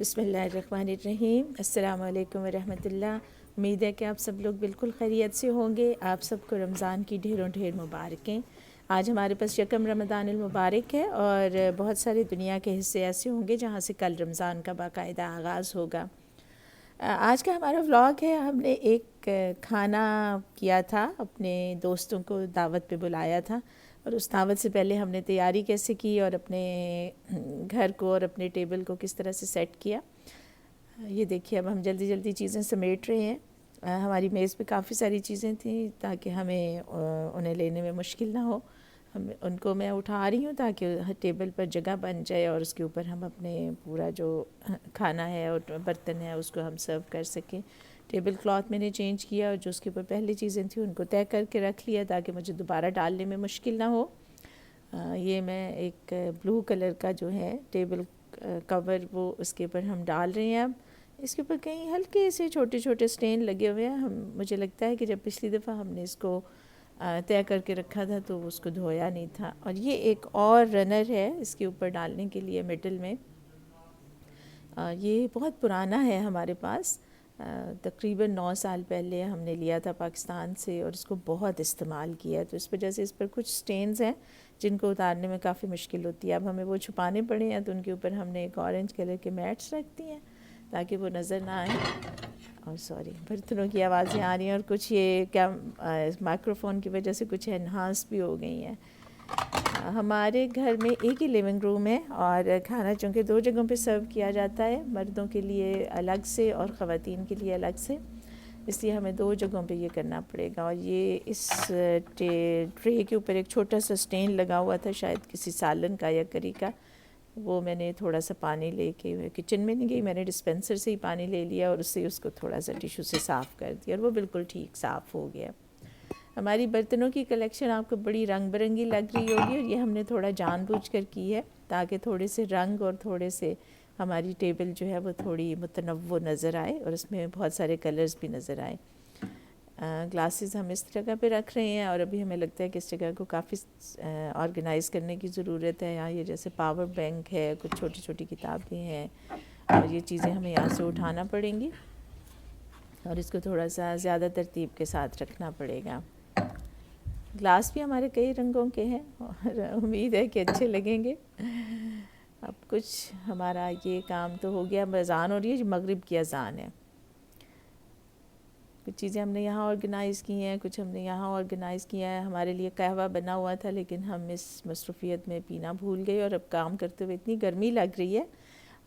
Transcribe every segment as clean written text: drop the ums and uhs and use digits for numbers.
بسم اللہ الرحمن الرحیم۔ السلام علیکم ورحمۃ اللہ۔ امید ہے کہ آپ سب لوگ بالکل خیریت سے ہوں گے۔ آپ سب کو رمضان کی ڈھیروں ڈھیر مبارکیں۔ آج ہمارے پاس یکم رمضان المبارک ہے اور بہت سارے دنیا کے حصے ایسے ہوں گے جہاں سے کل رمضان کا باقاعدہ آغاز ہوگا۔ آج کا ہمارا ولاگ ہے، ہم نے ایک کھانا کیا تھا، اپنے دوستوں کو دعوت پہ بلایا تھا، اور اس دعوت سے پہلے ہم نے تیاری کیسے کی اور اپنے گھر کو اور اپنے ٹیبل کو کس طرح سے سیٹ کیا۔ یہ دیکھیے اب ہم جلدی جلدی چیزیں سمیٹ رہے ہیں۔ ہماری میز پہ کافی ساری چیزیں تھیں تاکہ ہمیں انہیں لینے میں مشکل نہ ہو۔ ان کو میں اٹھا رہی ہوں تاکہ ٹیبل پر جگہ بن جائے اور اس کے اوپر ہم اپنے پورا جو کھانا ہے اور برتن ہے اس کو ہم سرو کر سکیں۔ ٹیبل کلاتھ میں نے چینج کیا اور جو اس کے اوپر پہلی چیزیں تھیں ان کو طے کر کے رکھ لیا تاکہ مجھے دوبارہ ڈالنے میں مشکل نہ ہو۔ یہ میں ایک بلو کلر کا جو ہے ٹیبل کور وہ اس کے اوپر ہم ڈال رہے ہیں۔ اب اس کے اوپر کہیں ہلکے سے چھوٹے چھوٹے سٹین لگے ہوئے ہیں۔ مجھے لگتا ہے کہ جب پچھلی دفعہ ہم نے اس کو طے کر کے رکھا تھا تو اس کو دھویا نہیں تھا۔ اور یہ ایک اور رنر ہے اس کے اوپر ڈالنے کے لیے مڈل میں۔ یہ بہت پرانا ہے ہمارے پاس، تقریباً 9 سال پہلے ہم نے لیا تھا پاکستان سے اور اس کو بہت استعمال کیا، تو اس وجہ سے اس پر کچھ سٹینز ہیں جن کو اتارنے میں کافی مشکل ہوتی ہے۔ اب ہمیں وہ چھپانے پڑے ہیں تو ان کے اوپر ہم نے ایک اورنج کلر کے میٹس رکھ دی ہیں تاکہ وہ نظر نہ آئیں۔ اور سوری، برتنوں کی آوازیں آ رہی ہیں اور کچھ یہ کیا مائکرو فون کی وجہ سے کچھ انہانس بھی ہو گئی ہیں۔ ہمارے گھر میں ایک ہی لیونگ روم ہے اور کھانا چونکہ 2 جگہوں پہ سرو کیا جاتا ہے، مردوں کے لیے الگ سے اور خواتین کے لیے الگ سے، اس لیے ہمیں 2 جگہوں پہ یہ کرنا پڑے گا۔ اور یہ اس ٹرے کے اوپر ایک چھوٹا سا سٹین لگا ہوا تھا، شاید کسی سالن کا یا کری کا، وہ میں نے تھوڑا سا پانی لے کے کچن میں نہیں گئی، میں نے ڈسپینسر سے ہی پانی لے لیا اور اس سے اس کو تھوڑا سا ٹیشو سے صاف کر دیا اور وہ بالکل ٹھیک صاف ہو گیا۔ ہماری برتنوں کی کلیکشن آپ کو بڑی رنگ برنگی لگ رہی ہوگی اور یہ ہم نے تھوڑا جان بوجھ کر کی ہے تاکہ تھوڑے سے رنگ اور تھوڑے سے ہماری ٹیبل جو ہے وہ تھوڑی متنوع نظر آئے اور اس میں بہت سارے کلرز بھی نظر آئیں۔ گلاسز ہم اس جگہ پہ رکھ رہے ہیں اور ابھی ہمیں لگتا ہے کہ اس جگہ کو کافی آرگنائز کرنے کی ضرورت ہے۔ یہاں یہ جیسے پاور بینک ہے، کچھ چھوٹی چھوٹی کتابیں ہیں اور یہ چیزیں ہمیں یہاں سے اٹھانا پڑیں گی اور اس کو تھوڑا سا زیادہ ترتیب کے ساتھ رکھنا پڑے گا۔ گلاس بھی ہمارے کئی رنگوں کے ہیں اور امید ہے کہ اچھے لگیں گے۔ اب کچھ ہمارا یہ کام تو ہو گیا، اذان ہو رہی ہے جو مغرب کی اذان ہے۔ کچھ چیزیں ہم نے یہاں آرگنائز کی ہیں، کچھ ہم نے یہاں آرگنائز کیا ہے۔ ہمارے لیے قہوہ بنا ہوا تھا لیکن ہم اس مصروفیت میں پینا بھول گئے اور اب کام کرتے ہوئے اتنی گرمی لگ رہی ہے،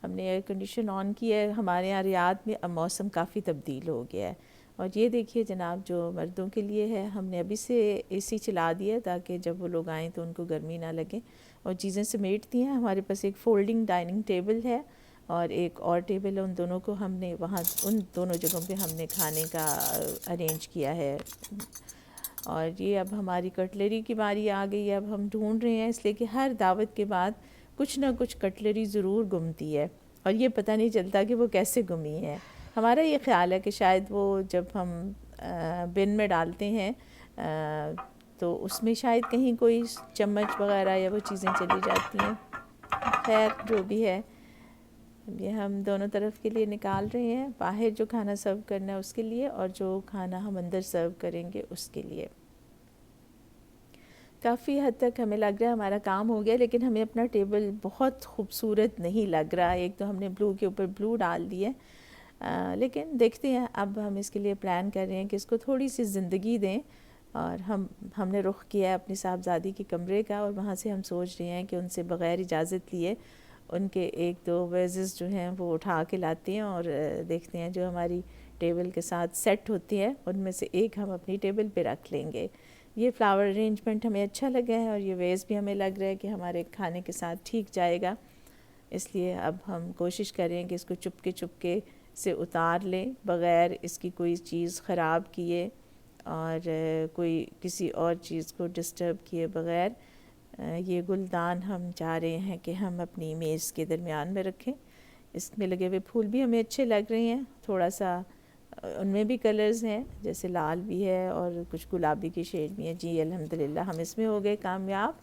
ہم نے ایئر کنڈیشن آن کیا ہے۔ ہمارے یہاں ریاض میں اب موسم کافی تبدیل ہو گیا ہے اور یہ دیکھیے جناب جو مردوں کے لیے ہے، ہم نے ابھی سے اے سی چلا دیا تاکہ جب وہ لوگ آئیں تو ان کو گرمی نہ لگے اور چیزیں سمیٹ دی ہیں۔ ہمارے پاس ایک فولڈنگ ڈائننگ ٹیبل ہے اور ایک اور ٹیبل ہے، ان دونوں کو ہم نے وہاں ان دونوں جگہوں پہ ہم نے کھانے کا ارینج کیا ہے۔ اور یہ اب ہماری کٹلری کی باری آ گئی ہے، اب ہم ڈھونڈ رہے ہیں اس لیے کہ ہر دعوت کے بعد کچھ نہ کچھ کٹلری ضرور گمتی ہے اور یہ پتہ نہیں چلتا کہ وہ کیسے گمی ہے۔ ہمارا یہ خیال ہے کہ شاید وہ جب ہم بن میں ڈالتے ہیں تو اس میں شاید کہیں کوئی چمچ وغیرہ یا وہ چیزیں چلی جاتی ہیں۔ خیر جو بھی ہے، یہ ہم دونوں طرف کے لیے نکال رہے ہیں، باہر جو کھانا سرو کرنا ہے اس کے لیے اور جو کھانا ہم اندر سرو کریں گے اس کے لیے۔ کافی حد تک ہمیں لگ رہا ہے ہمارا کام ہو گیا، لیکن ہمیں اپنا ٹیبل بہت خوبصورت نہیں لگ رہا۔ ایک تو ہم نے بلو کے اوپر بلو ڈال دی ہے، لیکن دیکھتے ہیں اب ہم اس کے لیے پلان کر رہے ہیں کہ اس کو تھوڑی سی زندگی دیں اور ہم نے رخ کیا ہے اپنی صاحبزادی کے کمرے کا اور وہاں سے ہم سوچ رہے ہیں کہ ان سے بغیر اجازت لیے ان کے 1-2 ویزز جو ہیں وہ اٹھا کے لاتے ہیں اور دیکھتے ہیں جو ہماری ٹیبل کے ساتھ سیٹ ہوتی ہے ان میں سے ایک ہم اپنی ٹیبل پہ رکھ لیں گے۔ یہ فلاور ارینجمنٹ ہمیں اچھا لگا ہے اور یہ ویز بھی ہمیں لگ رہا ہے کہ ہمارے کھانے کے ساتھ ٹھیک جائے گا، اس لیے اب ہم کوشش کریں کہ اس کو چپکے سے اتار لیں بغیر اس کی کوئی چیز خراب کیے اور کوئی کسی اور چیز کو ڈسٹرب کیے بغیر۔ یہ گلدان ہم چاہ رہے ہیں کہ ہم اپنی میز کے درمیان میں رکھیں۔ اس میں لگے ہوئے پھول بھی ہمیں اچھے لگ رہے ہیں، تھوڑا سا ان میں بھی کلرز ہیں جیسے لال بھی ہے اور کچھ گلابی کی شیڈ بھی ہیں۔ جی الحمدللہ ہم اس میں ہو گئے کامیاب۔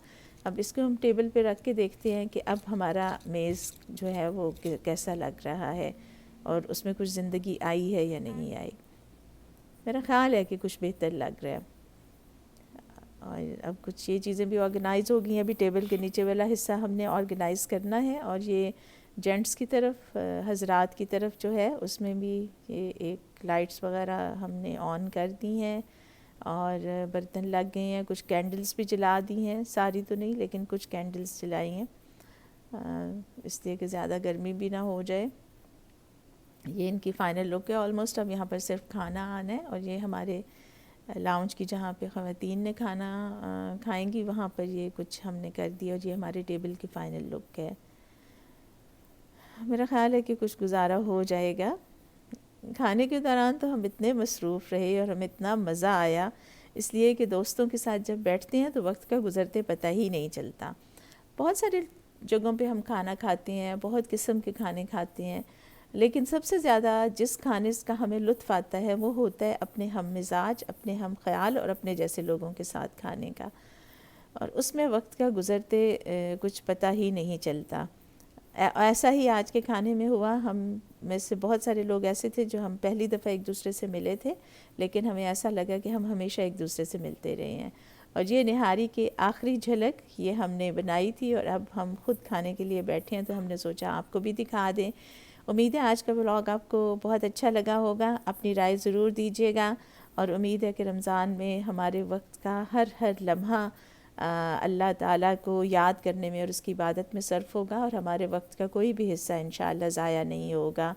اب اس کو ہم ٹیبل پہ رکھ کے دیکھتے ہیں کہ اب ہمارا میز جو ہے وہ کیسا لگ رہا ہے اور اس میں کچھ زندگی آئی ہے یا نہیں آئی. میرا خیال ہے کہ کچھ بہتر لگ رہا ہے. اور اب کچھ یہ چیزیں بھی آرگنائز ہو گئی ہیں. ابھی ٹیبل کے نیچے والا حصہ ہم نے آرگنائز کرنا ہے, اور یہ جینٹس کی طرف حضرات کی طرف جو ہے اس میں بھی یہ ایک لائٹس وغیرہ ہم نے آن کر دی ہیں, اور برتن لگ گئے ہیں. کچھ کینڈلز بھی جلا دی ہیں, ساری تو نہیں لیکن کچھ کینڈلز جلائی ہیں, اس لیے کہ زیادہ گرمی بھی نہ ہو جائے. یہ ان کی فائنل لک ہے آلموسٹ. اب یہاں پر صرف کھانا آنا ہے, اور یہ ہمارے لاؤنج کی جہاں پہ خواتین نے کھانا کھائیں گی وہاں پر یہ کچھ ہم نے کر دیا, اور یہ ہمارے ٹیبل کی فائنل لک ہے. میرا خیال ہے کہ کچھ گزارا ہو جائے گا. کھانے کے دوران تو ہم اتنے مصروف رہے اور ہمیں اتنا مزہ آیا, اس لیے کہ دوستوں کے ساتھ جب بیٹھتے ہیں تو وقت کا گزرتے پتہ ہی نہیں چلتا. بہت سارے جگہوں پہ ہم کھانا کھاتے ہیں, بہت قسم کے کھانے کھاتے ہیں, لیکن سب سے زیادہ جس کھانے کا ہمیں لطف آتا ہے وہ ہوتا ہے اپنے ہم مزاج, اپنے ہم خیال اور اپنے جیسے لوگوں کے ساتھ کھانے کا, اور اس میں وقت کا گزرتے کچھ پتہ ہی نہیں چلتا. ایسا ہی آج کے کھانے میں ہوا. ہم میں سے بہت سارے لوگ ایسے تھے جو ہم پہلی دفعہ ایک دوسرے سے ملے تھے, لیکن ہمیں ایسا لگا کہ ہم ہمیشہ ایک دوسرے سے ملتے رہے ہیں. اور یہ نہاری کی آخری جھلک یہ ہم نے بنائی تھی, اور اب ہم خود کھانے کے لیے بیٹھے ہیں تو ہم نے سوچا آپ کو بھی دکھا دیں. امید ہے آج کا ولاگ آپ کو بہت اچھا لگا ہوگا. اپنی رائے ضرور دیجیے گا, اور امید ہے کہ رمضان میں ہمارے وقت کا ہر لمحہ اللہ تعالیٰ کو یاد کرنے میں اور اس کی عبادت میں صرف ہوگا, اور ہمارے وقت کا کوئی بھی حصہ انشاءاللہ ضائع نہیں ہوگا.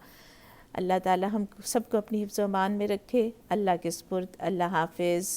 اللہ تعالیٰ ہم سب کو اپنی حفظ و امان میں رکھے. اللہ کے سپرد. اللہ حافظ.